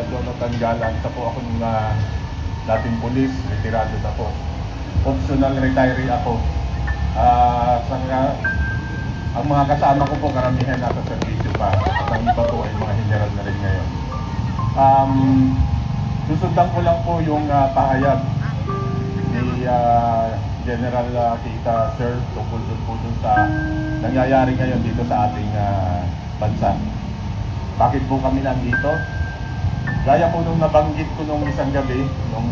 Jonathan Galang. Sa po akong dating pulis, retirado na po. Optional retiree ako. Ang mga kasama ko po, karamihan nasa servisyo pa. At ang iba po ay mga general na rin ngayon. Susundan ko lang po yung pahayag ni General Kita Sir tungkol po dun sa nangyayari ngayon dito sa ating bansa. Bakit po kami nandito? Gaya po nung nabanggit ko nung isang gabi, nung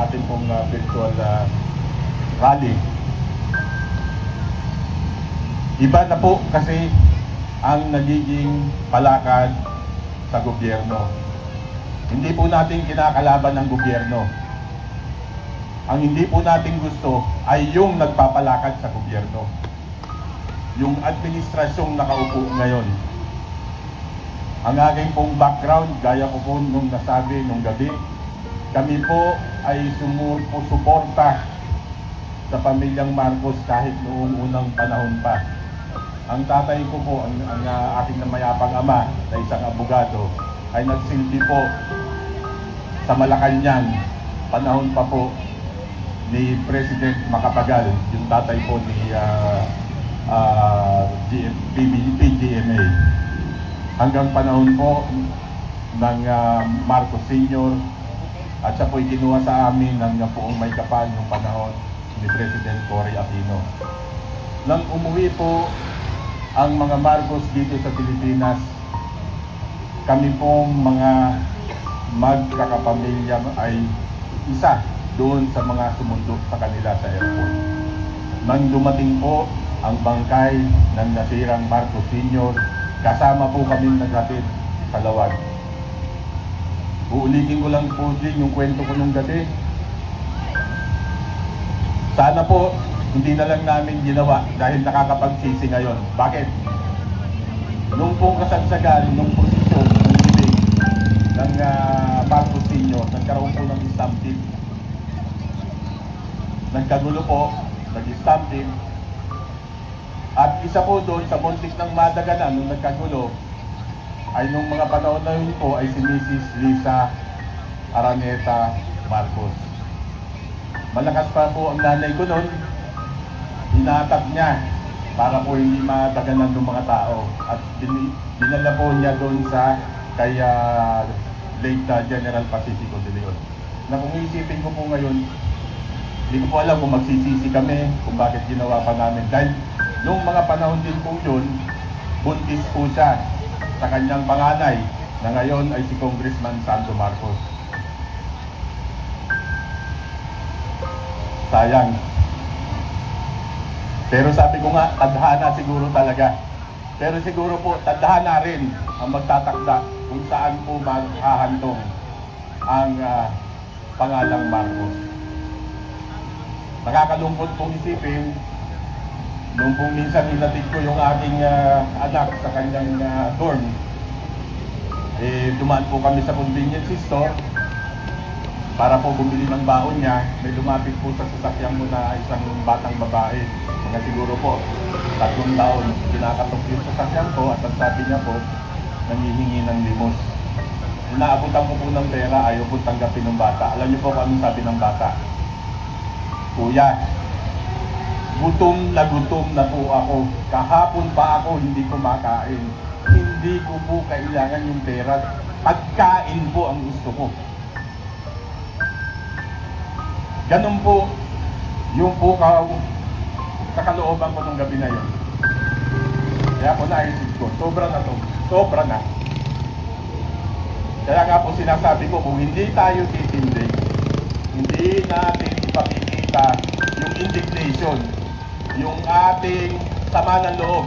ating pong virtual rally. Iba na po kasi ang nagiging palakad sa gobyerno. Hindi po natin kinakalaban ng gobyerno. Ang hindi po natin gusto ay yung nagpapalakad sa gobyerno. Yung administrasyong nakaupo ngayon. Ang aking pong background, gaya ko po nung nasabi nung gabi, kami po ay sumusuporta sa pamilyang Marcos kahit noong unang panahon pa. Ang tatay ko po, ang aking namayapang ama na isang abogado, ay nagsilbi po sa Malacanang, panahon pa po ni President Macapagal, yung tatay po ni PGMA. Hanggang panahon po ng Marcos Sr. at siya po kinuha sa amin ng Poong Maykapan yung panahon ni President Cory Aquino. Nang umuwi po ang mga Marcos dito sa Pilipinas, kami pong mga magkakapamilya ay isa doon sa mga sumundo sa kanila sa airport. Nang dumating po ang bangkay ng nasirang Marcos Sr., kasama po kaming naghatid sa Lawag. Uulitin ko lang po din yung kwento ko nung gabi. Sana po hindi na lang namin ginawa dahil nakakapagsisi ngayon. Bakit? Nung pong kasagsagan, nung posisyon, nung ibig ng Marcos Sr., nagkaroon po ng stampede. Nagkagulo po, nag-stampede. At isa po doon sa muntik ng madaganan nung nagkagulo, ay nung mga panahon na yun po ay si Mrs. Lisa Araneta Marcos. Malakas pa po ang nanay ko noon. Hinatak niya para po hindi madaganan ng mga tao at dinala po niya doon sa kay late General Pacifico de Leon. Na kung iisipin ko po ngayon, hindi ko po alam kung magsisisi kami kung bakit ginawa pa namin. Dahil noong mga panahon din po yun, buntis po siya sa kanyang panganay na ngayon ay si Congressman Sandro Marcos. Sayang. Pero sabi ko nga, tadhana siguro talaga. Pero siguro po, tadhana rin ang magtatakda kung saan po maghahantong ang pangalang Marcos. Nakakalungkot pong isipin, nung pong minsan hinatid ko yung aking anak sa kanyang dorm, dumaan po kami sa convenience store para po bumili ng baon niya. May lumapit po sa sasakyan mo na isang batang babae, mga siguro po 3 taon. Kinakatok yung sasakyan ko at sabi niya po, nangihingi ng limos. Inaabutan ko po ng pera, ayaw po tanggapin ng bata. Alam niyo po kung anong sabi ng bata? Kuya, gutom na po ako. Kahapon pa ako hindi kumakain. Hindi ko po kailangan yung pera. Pagkain po ang gusto ko. Ganun po yung po kakalooban ko nung gabi na yun. Kaya ako naisip ko, sobra na to. Sobra na. Kaya nga po sinasabi ko, kung hindi tayo titindig, hindi natin ipakikita yung indignation, yung ating sama ng loob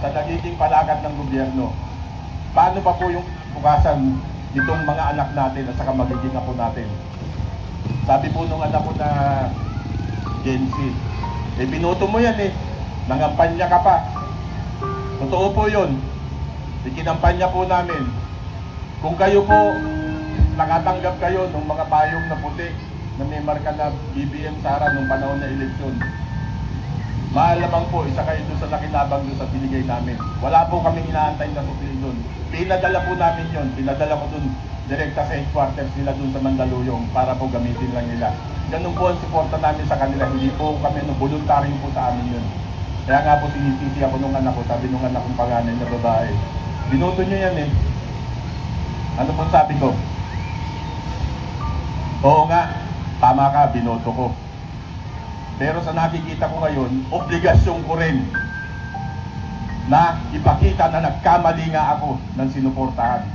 sa nagiging palakad ng gobyerno. Paano pa po yung bukasan nitong mga anak natin at saka magiging apo natin? Sabi po nung anak ko na Gen Z, binoto mo yan nangampanya ka pa. Totoo po yun. Ikinampanya po namin. Kung kayo po, nakatanggap kayo ng mga payong na puti na may marka na BBM Sara nung panahon na eleksyon, maalamang po, isa kayo doon sa nakinabang doon sa binigay namin. Wala po kaming inaantay na supli doon. Pinadala po namin yon. Pinadala ko doon direkta sa headquarters nila dun sa Mandaluyong para po gamitin lang nila. Ganun po ang suporta namin sa kanila. Hindi po kami, voluntaryong po sa amin yun. Kaya nga po sinisisi ako nung anak ko, sabi nung anak kong panganay na babae, binoto nyo yan eh. Ano po sabi ko? Oo nga, tama ka, binoto ko. Pero sa nakikita ko ngayon, obligasyon ko rin na ipakita na nagkamali nga ako ng sinuportahan.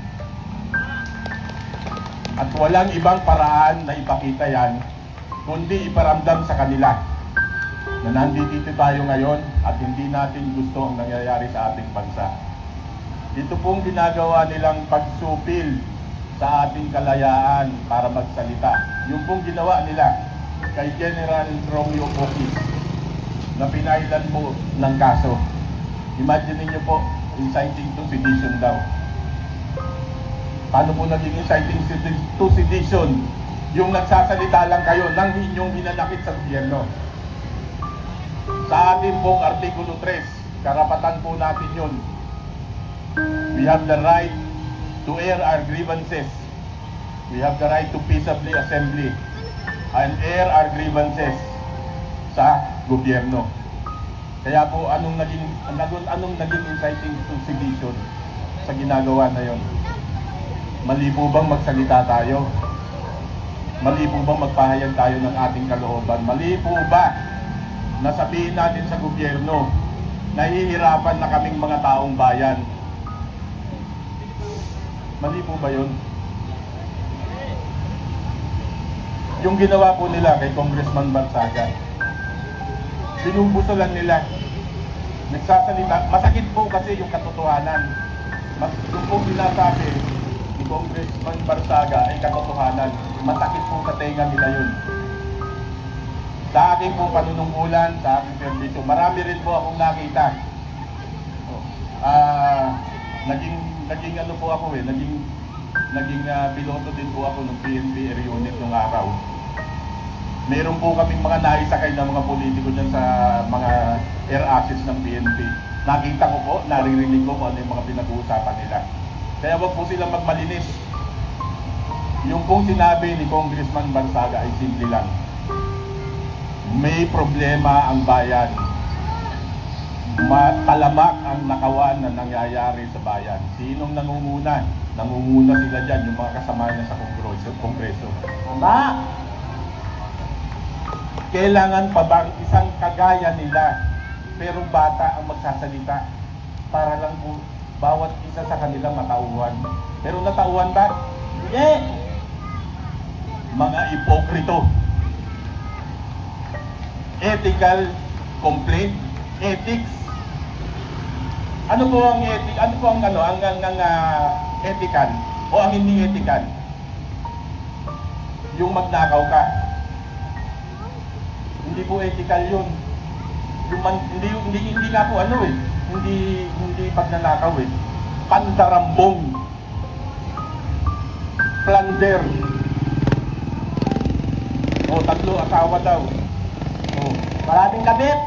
At walang ibang paraan na ipakita yan, kundi iparamdam sa kanila na nandito tayo ngayon at hindi natin gusto ang nangyayari sa ating bansa. Ito pong ginagawa nilang pagsupil sa ating kalayaan para magsalita. Yung pong ginawa nila kay General Romeo Pocis na pinailan po ng kaso. Imagine niyo po, inciting to sedition daw. Paano po naging inciting to sedition? Yung nagsasalita lang kayo ng inyong hinanakit sa gobyerno. Sa ating pong Artikulo 3, karapatan po natin yun. We have the right to air our grievances. We have the right to peaceably assembly and air our grievances sa gobyerno. Kaya po anong naging inciting to sedition sa ginagawa na yon? Mali po bang magsalita tayo? Mali po bang magpahayag tayo ng ating kalooban? Mali po ba na sabihin natin sa gobyerno, nahihirapan na kaming mga taong bayan? Mali po ba yun? Yung ginawa po nila kay Congressman Barsaga, sinubuso lang nila. Nagsasalita, masakit po kasi yung katotohanan. Yung po sinasabi ni Congressman Barsaga ay katotohanan. Masakit po sa tenga nila yun. Sa aking pong panunungkulan, sa aking servisyo, marami rin po akong nakita. Naging ano po ako naging piloto din po ako ng PNP Air Unit nung araw. Meron po kaming mga naisakay na mga politiko dyan sa mga air assets ng PNP. Nakita ko po, naririnig ko kung ano yung mga pinag-uusapan nila. Kaya wag po silang magmalinis. Yung pong sinabi ni Congressman Barsaga ay simple lang. May problema ang bayan. Matalamak ang nakawan na nangyayari sa bayan. Sinong nangunguna? Nangunguna sila dyan, yung mga kasama niya sa Kongreso. Tama! Kailangan pa bang isang kagaya nila, pero bata ang magsasalita para lang po bawat isa sa kanila matauhan. Pero natauhan ba? Hindi! Mga ipokrito. Ethical complaint, ethics. Ano po ang ethic? Ano po ang ethical o ang hindi ethical? Yung magnakaw ka. Hindi po ethical 'yun. Yung hindi nga po hindi pagnanakaw eh. Pandarambong. Plunder. O tatlo asawa daw. Maraming kabit.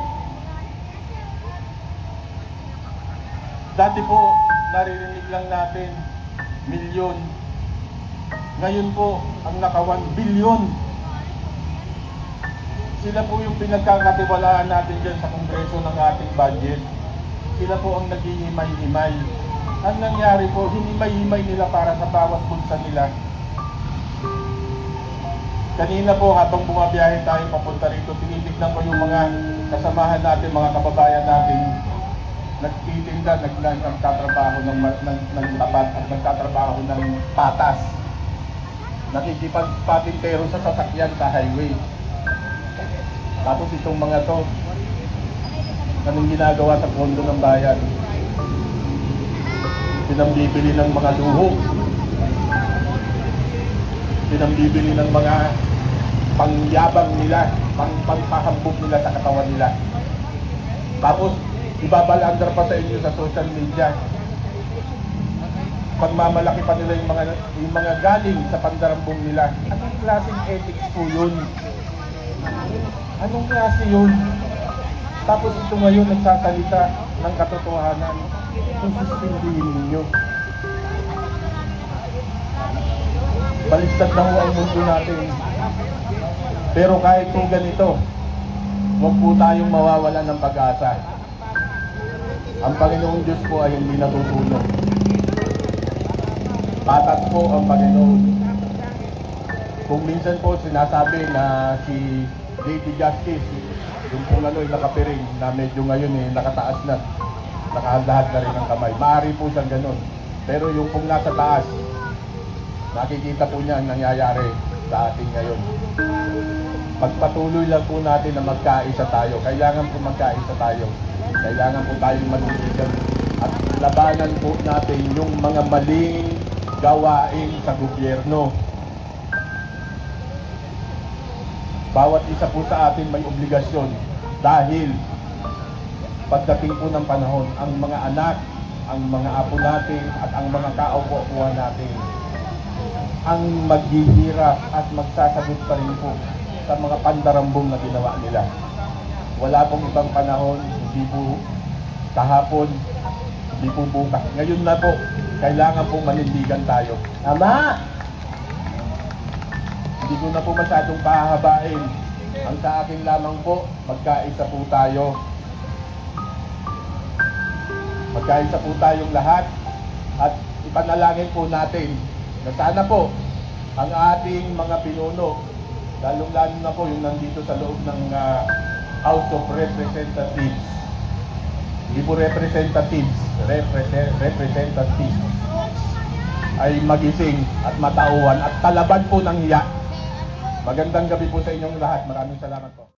Dati po, naririnig lang natin, milyon. Ngayon po, ang nakawan, bilyon. Sila po yung pinagkakatiwalaan natin dyan sa Kongreso ng ating budget. Sila po ang naghihimay-himay. Ang nangyari po, hinimay-himay nila para sa bawat bulsa nila. Kanina po habang bumabiyahe tayo papunta rito, tinitignan ko yung mga kasamahan natin, mga kababayan natin, nagtitinda, nagtatrabaho ng labat at nagtatrabaho ng patas. Nakikipagpatintero sa sasakyan sa highway. Tapos itong mga to, anong ginagawa sa pondo ng bayan? Pinambibili ng mga luho. Pinambibili ng mga pangyabang nila, pangpahambog nila sa katawan nila. Tapos, ibabalandar pa sa inyo sa social media. Pagmamalaki pa nila yung mga galing sa pandarambong nila. Anong klaseng ethics po yun? Anong klase yun? Tapos ito ngayon nagsasalita ng katotohanan. Kung suspindihin ninyo. Baliktad na ho ang mundo natin. Pero kahit po ganito, huwag po tayong mawawalan ng pag-asa. Ang Panginoong Diyos po ay hindi natutulog. Patas po ang Panginoon. Kung minsan po sinasabi na si Lady Justice, yung kung ano yung nakapiring, na medyo ngayon nakataas na, nakahandahat na rin ang kamay. Maaari po siyang ganun. Pero yung kung nasa taas, nakikita po niya ang nangyayari sa atin ngayon. Pagpatuloy lang po natin na magkaisa tayo. Kailangan po magkaisa tayo. Kailangan po tayong manindigan at labanan po natin yung mga maling gawain sa gobyerno. Bawat isa po sa atin may obligasyon dahil pagdating po ng panahon, ang mga anak, ang mga apo natin at ang mga kaupo-upuan natin ang maghihirap at magsasagot pa rin po sa mga pandarambong na ginawa nila. Wala pong ibang panahon, hindi po kahapon, hindi po bukas. Ngayon na po, kailangan po manindigan tayo. Tama! Hindi ko na po masyadong pahahabain. Ang sa akin lamang po, magkaisa po tayo. Magkaisa po tayong lahat at ipanalangin po natin na sana po ang ating mga pinuno, lalong-lalo na po yung nandito sa loob ng House of Representatives. Hindi po representatives, representatives ay magising at matauhan at talaban po ng hiya. Magandang gabi po sa inyong lahat. Maraming salamat po.